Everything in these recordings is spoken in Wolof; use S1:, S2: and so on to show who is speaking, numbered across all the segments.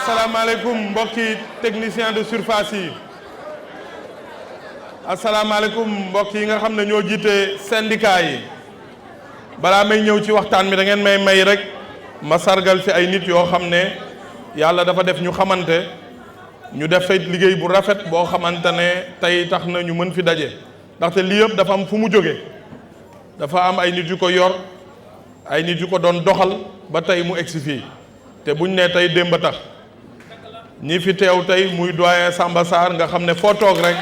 S1: asalaamaaleykum mbokki technicien de surface yi asalaamaaleykum mbokk yi nga xam ne ñoo jiite syndicat yi balaa may ñëw ci waxtaan mi da ngeen may rek ma sargal fi ay nit yoo xam ne yàlla dafa def ñu xamante ñu def fay liggéey bu rafet boo xamante ne tey tax na ñu mën fi daje ndaxte lii yëpp dafa am fu mu jóge dafa am ay nit yu ko yor ay nit yu ko doon doxal ba tey mu egsi fii te buñ ne tey démb a tax ñi fi teew tey muy doyen Samba Sarr nga xam ne foo toog rek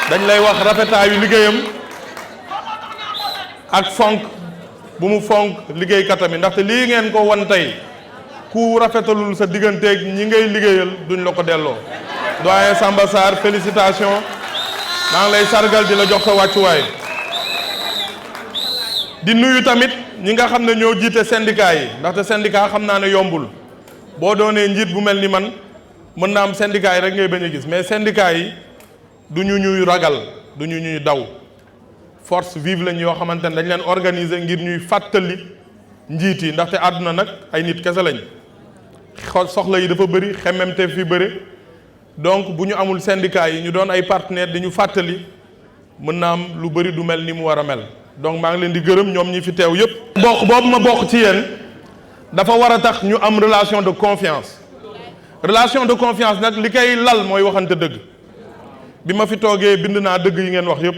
S1: dañ lay wax rafetaayu liggéeyam ak fonk bu mu fonk liggéeykatam yi ndaxte lii ngeen ko wan tey ku rafetalul sa digganteeg ñi ngay liggéeyal duñ la ko delloo doyen Samba Sarr félicitations maa ngi lay sargal di la jox sa wàccuwaay di nuyu tamit ñi nga xam ne ñoo jiite syndicat yi ndaxte syndicat xam naa ne yombul boo doonee njiit bu mel ni man mën naa am syndicat yi rek ngay bañ a gis mais syndicat yi du ñu ñuy ragal du ñu ñuy daw force vive lañ yoo xamante ne dañ leen organiser ngir ñuy fàttali njiit yi ndaxte àdduna nag ay nit kese lañ soxla yi dafa bëri xemmemte fi bëri donc bu ñu amul syndicat yi ñu doon ay partenaires di ñu fàttali mën naa am lu bëri du mel ni mu war a mel donc maa ngi leen di gërëm ñoom ñi fi teew yépp bokk boobu ma bokk ci yéen dafa war a tax ñu am relation de confiance nag li koy lal mooy waxante dëgg bi ma fi toogee bind naa dëgg yi ngeen wax yépp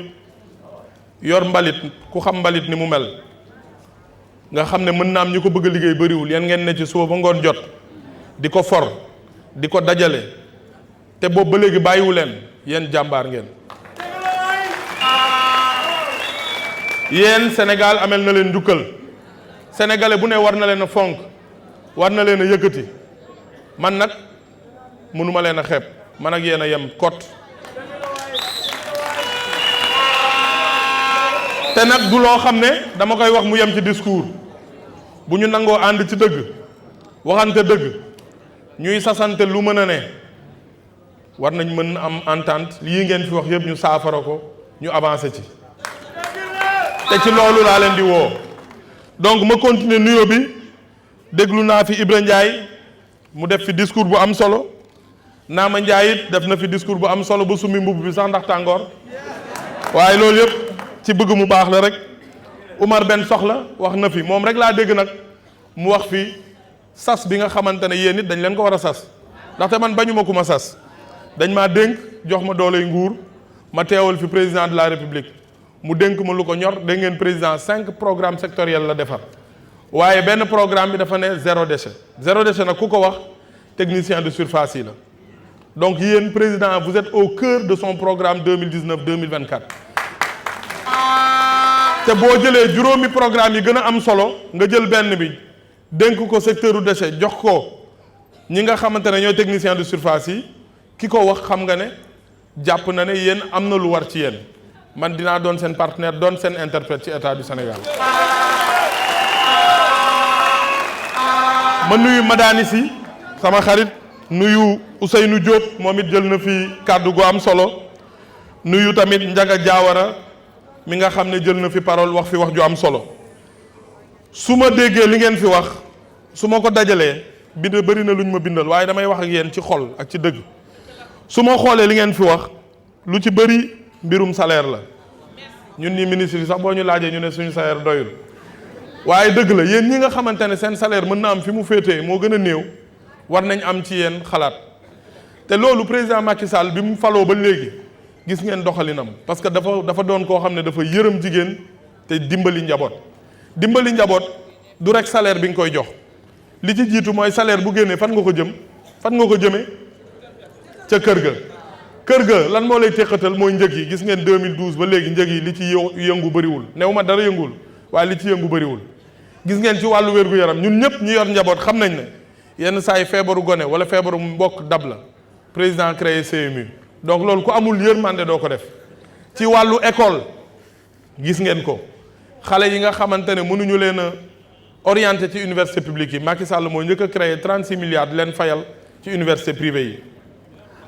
S1: yor mbalit ku xam mbalit ni mu mel nga xam ne mën naa am ñi ko bëgg a liggéey bëriwul yéen ngeen ne ci suba ba ngoon jot di ko for di ko dajale te boobu ba léegi bàyyiwu leen yéen jàmbaar ngeen yéen Sénégal amel na leen njukkal sénégalais bu ne war na leen a fonk war na leen a yëkkati man nag mënuma leen a xeeb man ak yéen a yem kot te nag du loo xam ne dama koy wax mu yem ci discours bu ñu nangoo ànd ci dëgg waxante dëgg ñuy sasante lu mën a ne war nañ mën am entente lii ngeen fi wax yëpp ñu saafara ko ñu avancé ci te ci loolu laa leen di woo donc ma continuer nuyoo bi déglu naa fi Ibra Ndiaye mu def fi discours bu am solo Naama Ndiaye it def na fi discours bu am solo ba summi mbubb bi sax ndax tàngoor waaye loolu yëpp ci bëgg mu baax la rek Oumar Ben Soxla wax na fi moom rek laa dégg nag mu wax fi sas bi nga xamante ne yéen it dañ leen ko war a sas ndaxte man bañu ma ku ma sas dañ maa dénk jox ma dooley nguur ma teewal fi président de la république mu dénk ma lu ko ñor dégg ngeen président 5 programmes sectoriels la defar waaye benn programme bi dafa ne zéro déchet nag ku ko wax technicien de surface yi la donc yéen président vous êtes au cœur de son programme 2019-2024 te boo jëlee juróomi programme yi gën a am solo nga jël benn bi dénk ko secteur u déchet jox ko ñi nga xamante ne ñooy technicien de surface yi ki ko wax xam nga ne jàpp na ne yéen am na lu war ci yéen man dinaa doon seen partenaire doon seen interprète ci état du Sénégal ma nuyu Madani Si sama xarit nuyu Ousseynou Diop moom it jël na fi kàddu gu am solo nuyu tamit Ndiaga Diawara mi nga xam ne jël na fi parole wax fi wax ju am solo su ma déggee li ngeen fi wax su ma ko dajalee bind bëri na lu ñu ma bindal waaye damay wax ak yéen ci xol ak ci dëgg su ma xoolee li ngeen fi wax lu ci bëri mbirum salaire la ñun ñi ministre yi sax boo ñu laajee ñu ne suñu salaire doyul waaye dëgg la yéen ñi nga xamante ne seen salaire mën na am fi mu féetee moo gën a néew war nañ am ci yéen xalaat te loolu président Macky Sall bi mu faloo ba léegi gis ngeen doxalinam parce que dafa doon koo xam ne dafa yërëm jigéen te dimbali njaboot du rek salaire bi nga koy jox li ci jiitu mooy salaire bu génnee fan nga ko jëmee ca kër ga lan moo lay teqatal mooy njëg yi gis ngeen 2012 ba léegi njëg yi li ci yëngu bëriwul new ma dara yëngul waaye li ci yëngu bëriwul gis ngeen ci wàllu wér-gu-yaram ñun ñëpp ñu yor njaboot xam nañ ne yenn saa yi feebaru gone wala feebaru mbokk dab la président créé CMU donc loolu ku amul yërmande doo ko def ci wàllu école gis ngeen ko xale yi nga xamante ne mënuñu leen a orienté ci université publique yi Macky Sall moo njëkk a créé 36 milliards di leen fayal ci université privée yi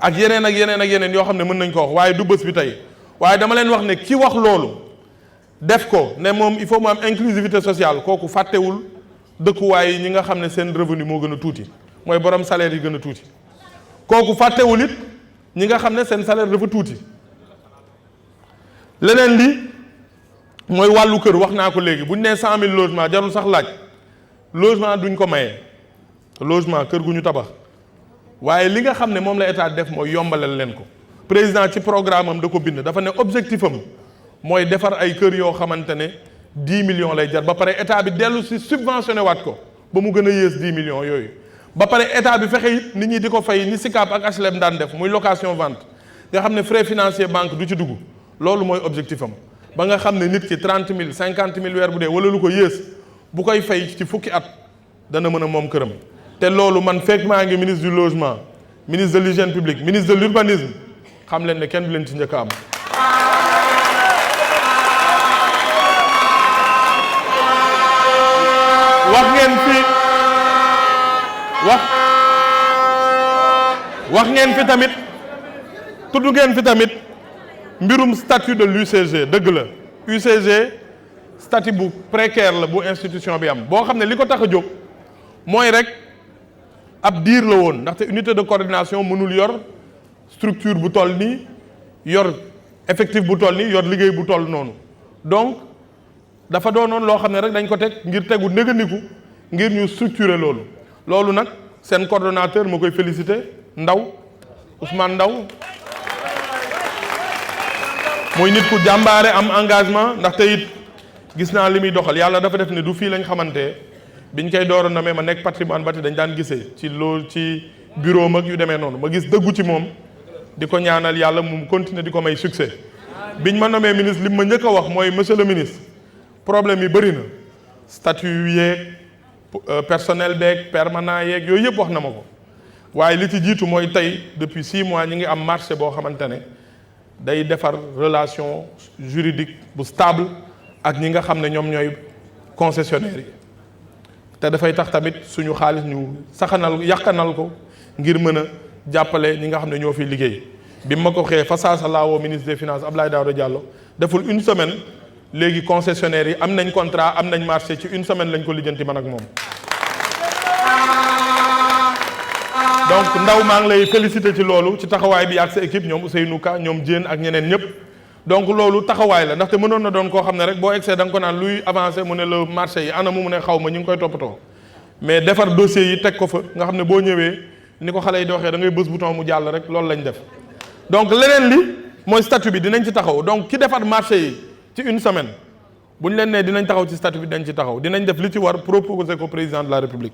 S1: ak yeneen yoo xam ne mën nañ ko wax waaye du bés bi tey waaye dama leen wax ne ki wax loolu def ko ne moom il faut mu am inclusivité sociale kooku fàttewul dëkkuwaay yi ñi nga xam ne seen revenu moo gën a tuuti mooy borom salaire yi gën a tuuti kooku fàttewul it ñi nga xam ne seen salaire dafa tuuti. leneen li mooy wàllu kër wax naa ko léegi bu ñu nee 100 000 logements jarul sax laaj logement duñ ko maye logement kër gu ñu tabax waaye li nga xam ne moom la état def mooy yombalal leen ko. président ci programme am da ko bind dafa ne objectif am mooy defar ay kër yoo xamante ne 10 millions lay jar ba pare état bi dellu si subventionné waat ko ba mu gën a yées 10 millions yooyu. ba pare état bi fexe it nit ñi di ko fay ni SICAP ak HLM daan def muy location vente nga xam ne frais financier banque du ci dugg loolu mooy objectif am ba nga xam ne nit ki 30 000 50 000 weer bu dee wala lu ko yées bu koy fay ci fukki at dana mën a moom këram. te loolu man fekk maa ngi ministre du logement ministre de l'hygiène publique ministre de l'urbanisme xam leen ne kenn du leen ci njëkk a am. wax ngeen fi tamit tudd ngeen fi tamit mbirum statut de l'UCG dëgg la UCG statut bu précaire la bu institution bi am boo xam ne li ko tax a jóg mooy rek ab diir la woon ndaxte unité de coordination mënul yor structure bu toll nii yor effectif bu toll nii yor liggéey bu toll noonu donc dafa doonoon loo xam ne rek dañ ko teg ngir tegu négandiku ngir ñu structurer loolu nag seen coordonnateur ma koy féliciter Ndaw Ousmane Ndaw mooy nit ku jàmbaare am engagement ndaxte it gis naa li muy doxal yàlla dafa def ne du fii lañ xamante biñ koy door a namee ma nekk patrimoine bâti dañ daan gisee ci loolu ci bureau mag yu demee noonu ma gis dëggu ci moom di ko ñaanal yàlla mu continuer di ko may succès biñ ma nommé ministre li ma njëkk a wax mooy monsieur le ministre problème yi bëri na statut yeeg personnel beeg permanent yeeg yooyu yëpp wax na ma ko waaye li ci jiitu mooy tey depuis 6 mois ñi ngi am marché boo xamante ne day defar relation juridique bu stable ak ñi nga xam ne ñoom ñooy concessionnaires yi te dafay tax tamit suñu xaalis ñu saxanal yàqanal ko ngir mën a jàppale ñi nga xam ne ñoo fi liggéey bi ma ko xëyee fa saasa laawoo ministre des finances Abdoulaye Daouda Diallo deful une semaine léegi concessionnaires yi am nañ contrat am nañ marché ci une semaine lañ ko lijjanti man ak moom. donc Ndaw maa ngi lay féliciter ci loolu ci taxawaay bi ak sa équipe ñoom Ousseynou Ka ñoom Diène ak ñeneen ñëpp donc loolu taxawaay la ndaxte mënoon na doon koo xam ne rek boo egsee da nga ko naan luy avancé mu ne la marché yi ana mu ne xaw ma ñu ngi koy toppatoo mais defar dossier yi teg ko fa nga xam ne boo ñëwee ni ko xale yi di waxee da ngay bës bouton mu jàll rek loolu lañ def. donc leneen li mooy statut bi dinañ ci taxaw donc ki defar marché yi ci une semaine bu ñu leen nee dinañ taxaw ci statut bi dinañ ci taxaw dinañ def li ci war proposer ko président de la république.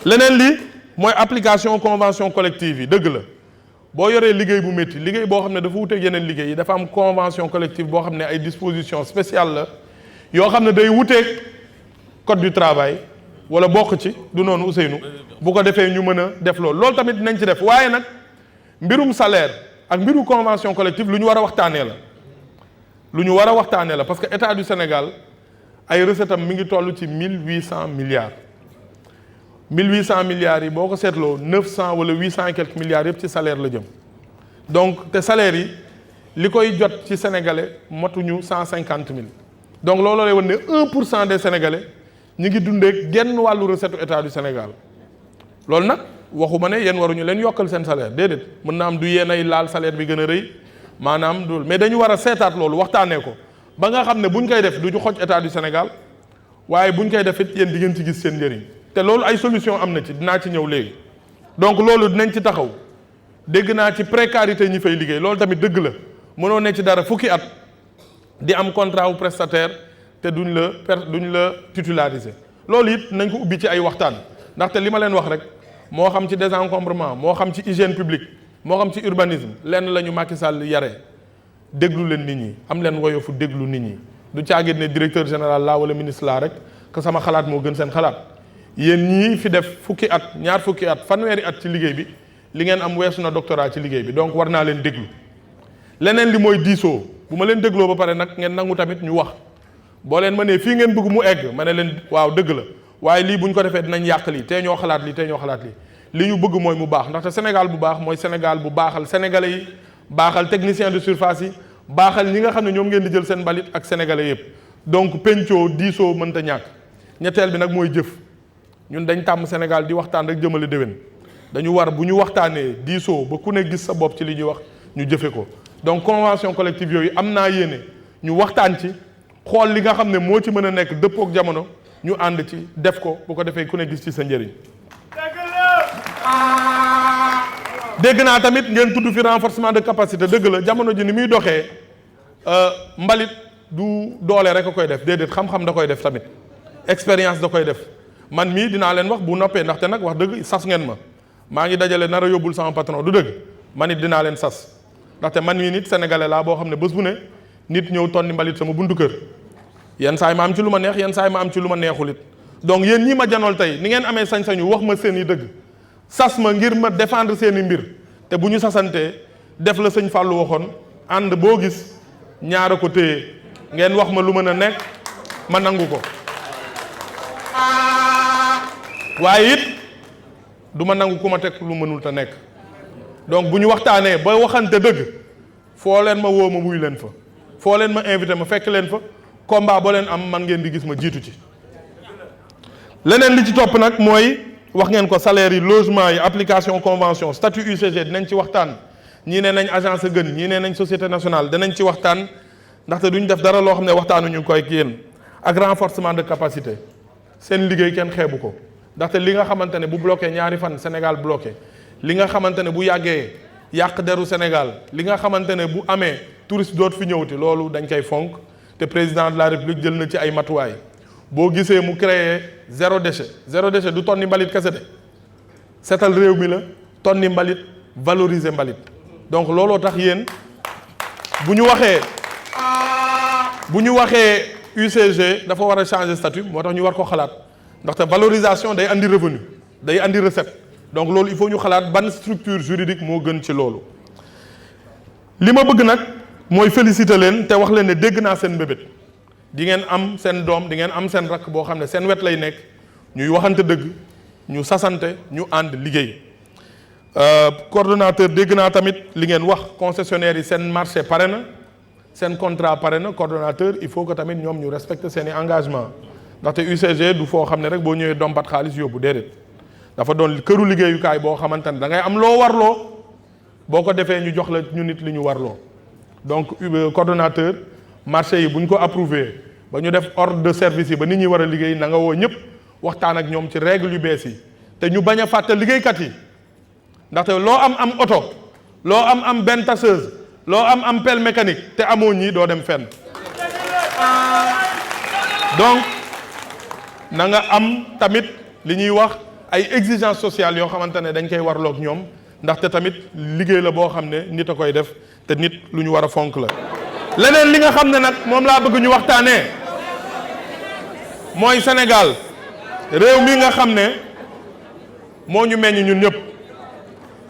S1: leneen li mooy application convention collective yi dëgg la boo yoree liggéey bu métti liggéey boo xam ne dafa wuteeg yeneen liggéey yi dafa am convention collective boo xam ne ay dispositions spéciales la yoo xam ne day wuteeg code du travail wala bokk ci du noonu Ousseynou bu ko defee ñu mën a def loolu tamit dinañ ci def waaye nag mbirum salaire ak mbiru convention collective lu ñu war a waxtaanee la lu ñu war a waxtaanee la parce que état du Sénégal ay recette am mi ngi toll ci 1800 milliards 1800 milliards yi boo ko seetloo 900 wala 800 et quelques milliards yëpp ci salaire la jëm donc te salaire yi li koy jot ci sénégalais motuñu 150 000 donc loolu lay wan ne 1% des sénégalais ñi ngi dundee genn wàllu recette état du Sénégal loolu nag waxuma ne yéen waruñu leen yokkal seen salaire déedéet mën na am du yéen ay laal salaire bi gën a rëy maanaam du mais dañu war a seetaat loolu waxtaanee ko ba nga xam ne buñ koy def du ñu xoj état du Sénégal waaye buñ koy def it yéen di ngeen ci gis seen njëriñ. te loolu ay solution am na ci dinaa ci ñëw léegi donc loolu dinañ ci taxaw dégg naa ci précarité ñi fay liggéey loolu tamit dëgg la mënoo ne ci dara fukki at di am contrat wu prestataire te duñ la titulariser loolu it nañ ko ubbi ci ay waxtaan ndaxte li ma leen wax rek moo xam ci désencombrement moo xam ci hygiène publique moo xam ci urbanisme lenn la ñu Macky Sall yare déglu leen nit ñi am leen woyofu déglu nit ñi du caagit ne directeur général laa wala ministre laa rek que sama xalaat moo gën seen xalaat yéen ñii fi def fukki at ñaar fukki at fanweeri at ci liggéey bi li ngeen am weesu na doctorat ci liggéey bi donc war naa leen déglu leneen li mooy diisoo bu ma leen dégloo ba pare nag ngeen nangu tamit ñu wax boo leen ma nee fii ngeen bëgg mu egg ma ne leen waaw dëgg la waaye lii bu ñu ko defee dinañ yàq lii tey ñoo xalaat lii tey ñoo xalaat lii li ñu bëgg mooy mu baax ndaxte Sénégal bu baax mooy Sénégal bu baaxal sénégalais yi baaxal technicien de surface yi baaxal ñi nga xam ne ñoom ngeen di jël seen mbalit ak sénégalais yëpp donc pencoo diisoo mënta ñàkk ñetteel bi nag mooy jëf ñun dañ tàmm Sénégal di waxtaan rek jëmale déwén dañu war bu ñu waxtaanee diisoo ba ku ne gis sa bopp ci li ñuy wax ñu jëfe ko donc convention collective yooyu am naa yéene ñu waxtaan ci xool li nga xam ne moo ci mën a nekk dëppook jamono ñu ànd ci def ko bu ko defee ku ne gis ci sa njëriñ. dégg naa tamit ngeen tudd fi renforcement de capacité dëgg la jamono ji ni muy doxee mbalit du doole rek a koy def déedéet xam-xam da koy def tamit expérience da koy def man mii dinaa leen wax bu noppee ndaxte nag wax dëgg sas ngeen ma maa ngi dajale nar a yóbbul sama patron du dëgg man it dinaa leen sas ndaxte man mii nit sénégalais laa boo xam ne bés bu ne nit ñëw tonni mbalit sama buntu kër yenn saa yi ma am ci lu ma neex yenn saa yi ma am ci lu ma neexul it donc yéen ñii ma janool tey ni ngeen amee sañ-sañu wax ma seen i dëgg sas ma ngir ma défendre seen i mbir te bu ñu sasantee def la sëñ Fallou waxoon ànd boo gis ñaara ko téye ngeen wax ma lu mën a nekk ma nangu ko waaye it du ma nangu ku ma teg lu mënul te nekk donc bu ñu waxtaanee ba waxante dëgg foo leen ma woo ma wuy leen fa foo leen ma invité ma fekk leen fa combat boo leen am man ngeen di gis ma jiitu ci leneen li ci topp nag mooy wax ngeen ko salaire yi logement yi application convention statut UCG dinañ ci waxtaan ñii ne nañ agence a gën ñii ne nañ société nationale dinañ ci waxtaan ndaxte duñ def dara loo xam ne waxtaanuñu koy ak yéen ak renforcement de capacité seen liggéey kenn xeebu ko ndaxte li nga xamante ne bu bloqué ñaari fan Sénégal bloqué li nga xamante ne bu yàggee yàq deru Sénégal li nga xamante ne bu amee touriste dootu fi ñëwti loolu dañ koy fonk te président de la République jël na ci ay matuwaay boo gisee mu créé zéro déchet du tonni mbalit kese de setal réew mi la tonni mbalit valoriser mbalit donc looloo tax yéen bu ñu waxee UCG dafa war a changer statut moo tax ñu war ko xalaat ndaxte valorisation day andi revenu day andi recette donc loolu il faut ñu xalaat ban structure juridique moo gën ci loolu li ma bëgg nag mooy féliciter leen te wax leen ne dégg naa seen mbébét di ngeen am seen doom di ngeen am seen rakk boo xam ne seen wet lay nekk ñuy waxante dëgg ñu sasante ñu ànd liggéey coordonnateur dégg naa tamit li ngeen wax concessionnaire yi seen marché pare na seen contrat pare na coordonnateur il faut que tamit ñoom ñu respecter seen i engagement ndaxte UCG du foo xam ne rek boo ñëwee dompat xaalis yóbbu déedéet dafa doon këru liggéeyukaay boo xamante ne da ngay am loo warloo boo ko defee ñu jox la ñu nit li ñu warloo donc coordonnateur marché yi bu ñu ko approuvé ba ñu def ordre de service yi ba nit ñi war a liggéey na nga woo ñëpp waxtaan ak ñoom ci règle yu bees yi te ñu bañ a fàtte liggéeykat yi ndaxte loo am oto loo am benn tasseuse loo am pelle mécanique te amoo ñii doo dem fenn donc na nga am tamit li ñuy wax ay exigences sociales yoo xamante ne dañ koy warloog ñoom ndaxte tamit liggéey la boo xam ne nit a koy def te nit lu ñu war a fonk la. leneen li nga xam ne nag moom laa bëgg ñu waxtaanee mooy Sénégal réew mi nga xam ne moo ñu meññ ñun ñëpp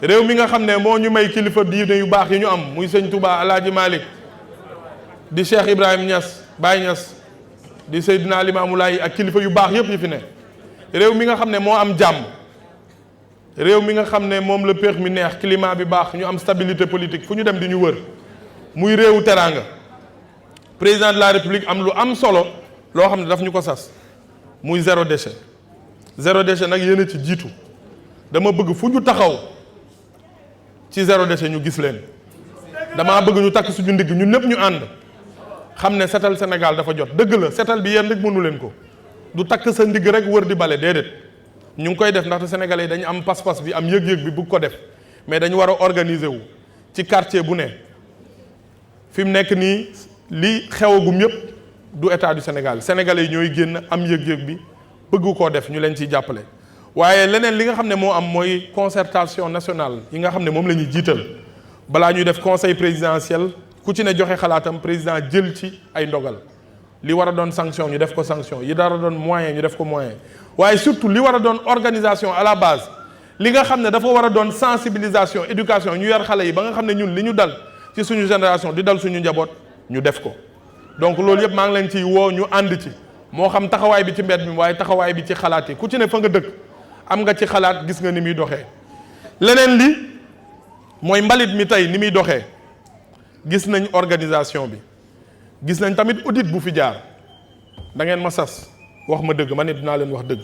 S1: réew mi nga xam ne moo ñu may kilifa diine yu baax yi ñu am muy sëñ Touba Alaaji Malick di Cheikh Ibrahim Niass Baye Niass di Seydina Limamou Laye ak kilifa yu baax yëpp yi fi ne réew mi nga xam ne moo am jàmm réew mi nga xam ne moom la péex mi neex climat bi baax ñu am stabilité politique fu ñu dem di ñu wër muy réewu teraanga président de la République am lu am solo loo xam ne daf ñu ko sas muy zéro déchet nag yéen a ci jiitu dama bëgg fu ñu taxaw ci zéro déchet ñu gis leen damaa bëgg ñu takk suñu ndigg ñun ñëpp ñu ànd xam ne setal Sénégal dafa jot dëgg la setal bi yéen rek mënu leen ko du takk sa ndigg rek wër di bale déedéet ñu ngi koy def ndaxte sénégalais yi dañu am pas-pas bi am yëg-yëg bi bëgg ko def mais dañu war a organiser wu ci quartier bu ne fi mu nekk nii li xewagum yëpp du état du Sénégal sénégalais yi ñooy génn am yëg-yëg bi bëgg koo def ñu leen ciy jàppale waaye leneen li nga xam ne moo am mooy concertation nationale yi nga xam ne moom la ñuy jiital balaa ñuy def conseil présidentiel ku ci ne joxe xalaatam président jël ci ay ndogal li war a doon sanction ñu def ko sanction yi dara doon moyen ñu def ko moyen waaye surtout li war a doon organisation à la base li nga xam ne dafa war a doon sensibilisation éducation ñu yar xale yi ba nga xam ne ñun li ñu dal ci suñu génération di dal suñu njaboot ñu def ko donc loolu yëpp maa ngi leen ciy woo ñu ànd ci moo xam taxawaay bi ci mbedd mi waaye taxawaay bi ci xalaat yi ku ci ne fa nga dëkk am nga ci xalaat gis nga ni muy doxee leneen li mooy mbalit mi tey ni muy doxee gis nañ organisation bi gis nañ tamit audit bu fi jaar da ngeen ma sas wax ma dëgg ma ne dinaa leen wax dëgg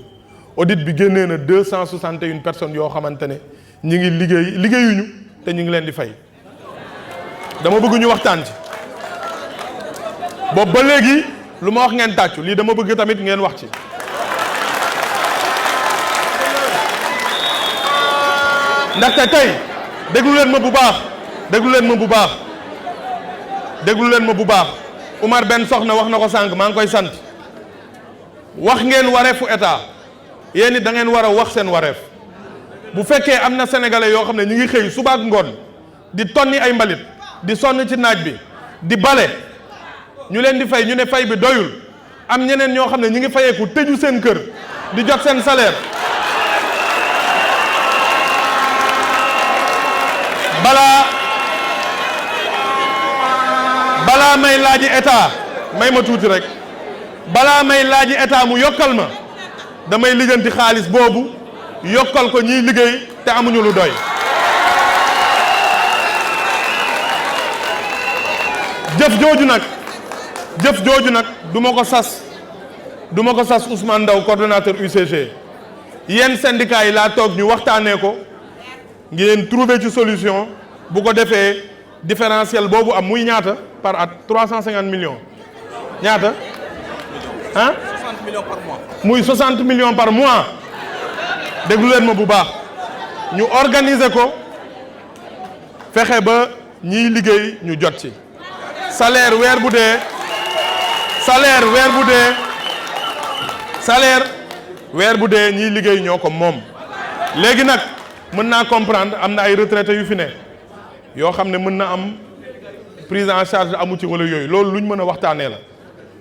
S1: audit bi génnee na 261 personnes yoo xamante ne ñi ngi liggéeyuñu te ñu ngi leen di fay. dama bëgg ñu waxtaan ci boobu ba léegi lu ma wax ngeen tàccu lii dama bëgg tamit ngeen wax ci. ndaxte tey déglu leen ma bu baax déglu leen ma bu baax déglu leen ma bu baax Oumar Ben Sokhna wax na ko sànq maa ngi koy sant wax ngeen wareefu état yéen it da ngeen war a wax seen wareef bu fekkee am na sénégalais yoo xam ne ñu ngi xëy suba ak ngoon di tonni ay mbalit di sonn ci naaj bi di bale ñu leen di fay ñu ne fay bi doyul am ñeneen ñoo xam ne ñu ngi fayeeku tëju seen kër di jot seen salaire balaa may laaji état may ma tuuti rek balaa may laaji état mu yokkal ma damay lijjanti xaalis boobu yokkal ko ñiy liggéey te amuñu lu doy. jëf jooju nag du ma ko sas Ousmane Ndaw coordonnateur UCG yéen syndicats yi laa toog ñu waxtaanee ko ngeen trouver ci solution bu ko defee différentiel boobu am muy ñaata par at 350 millions ñaata ah
S2: 60 millions par mois.
S1: muy 60 millions par mois déglu leen ma bu baax ñu organiser ko fexe ba ñiy liggéey ñu jot ci salaire weer bu dee ñiy liggéey ñoo ko moom. léegi nag mën naa comprendre am na ay retraités yu fi ne yoo xam ne mën na am prise en charge amu ci wala yooyu loolu lu ñu mën a waxtaanee la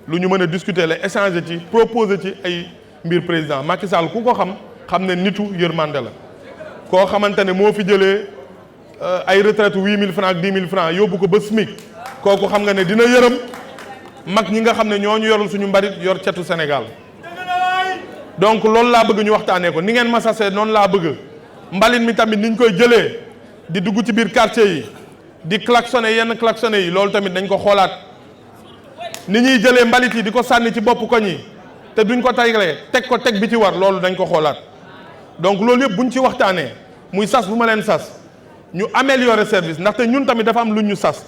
S1: lu ñu mën a discuter la échanger ci proposer ci ay mbir président Macky Sall ku ko xam ne nitu yërmande la koo xamante ne moo fi jëlee ay retraite 8000 francs ak 10 000 francs yóbbu ko ba SMIC kooku xam nga ne dina yërëm mag ñi nga xam ne ñoo ñu yorul suñu mbarit yor cetu Sénégal donc loolu laa bëgg ñu waxtaanee ko ni ngeen ma sasee noonu laa bëgg mbalit mi tamit niñ koy jëlee di dugg ci biir quartier yi di klaxonné yenn klaxonné yi loolu tamit dañ ko xoolaat ni ñuy jëlee mbalit yi di ko sànni ci bopp koñ yi te duñ ko taygalee teg bi ci war loolu dañ ko xoolaat donc loolu yëpp buñ ci waxtaanee muy sas bu ma leen sas ñu améliorer service ndaxte ñun tamit dafa am lu ñu sas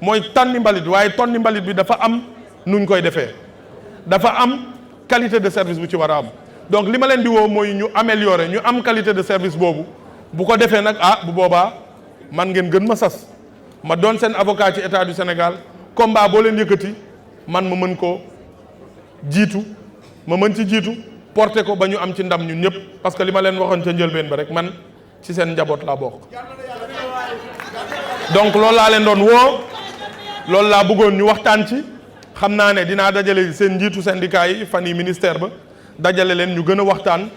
S1: mooy tonni mbalit waaye tonni mbalit bi dafa am nuñ koy defee dafa am qualité de service bu ci war a am donc li ma leen di woo mooy ñu améliorer ñu am qualité de service boobu bu ko defee nag bu boobaa man ngeen gën ma sas ma doon seen avocat ci état du Sénégal combat boo leen yëkkati man ma mën ko jiitu ma mën ci jiitu porter ko ba ñu am ci ndam ñun ñëpp parce que li ma leen waxoon ca njëlbeen ba rek man ci seen njaboot laa bokk. donc loolu laa leen doon woo loolu laa bëggoon ñu waxtaan ci xam naa ne dinaa dajale seen njiitu syndicat yi fan yi ministère ba dajale leen ñu gën a waxtaan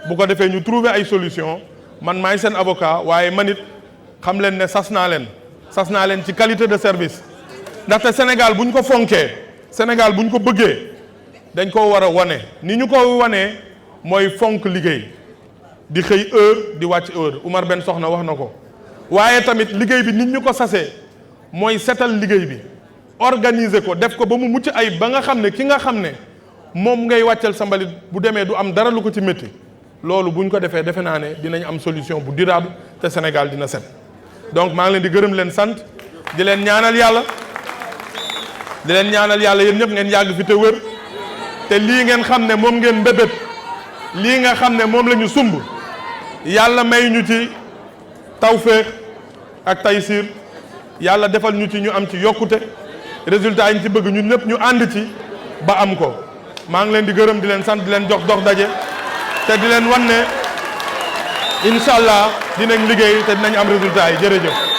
S1: bu ko defee ñu trouver ay solution man maay seen avocat waaye man it xam leen ne sas naa leen ci qualité de service ndaxte Sénégal bu ñu ko fonkee Sénégal bu ñu ko bëggee dañ ko war a wane ni ñu ko wanee mooy fonk liggéey di xëy heure di wàcc heure Oumar Ben Sokhna wax na ko waaye tamit liggéey bi nit ñu ko sasee mooy setal liggéey bi organiser ko def ko ba mu mucc ayib ba nga xam ne ki nga xam ne moom ngay wàccal sa mbalit bu demee du am dara lu ko ci métti loolu buñ ko defee defe naa ne dinañ am solution bu durable te Sénégal dina set donc maa ngi leen di gërëm leen sant di leen ñaanal yàlla yéen ñëpp ngeen yàgg fi te wër te lii ngeen xam ne moom ngeen mbébét lii nga xam ne moom la ñu sumb yàlla may ñu ci tawféex ak taysiir yàlla defal ñu ci ñu am ci yokkute résultat yi ñu ci bëgg ñun ñëpp ñu ànd ci ba am ko maa ngi leen di gërëm di leen sant di leen jox dox daje te di leen wan ne incha allah dinañ liggéey te dinañ am résultat yi jërëjëf.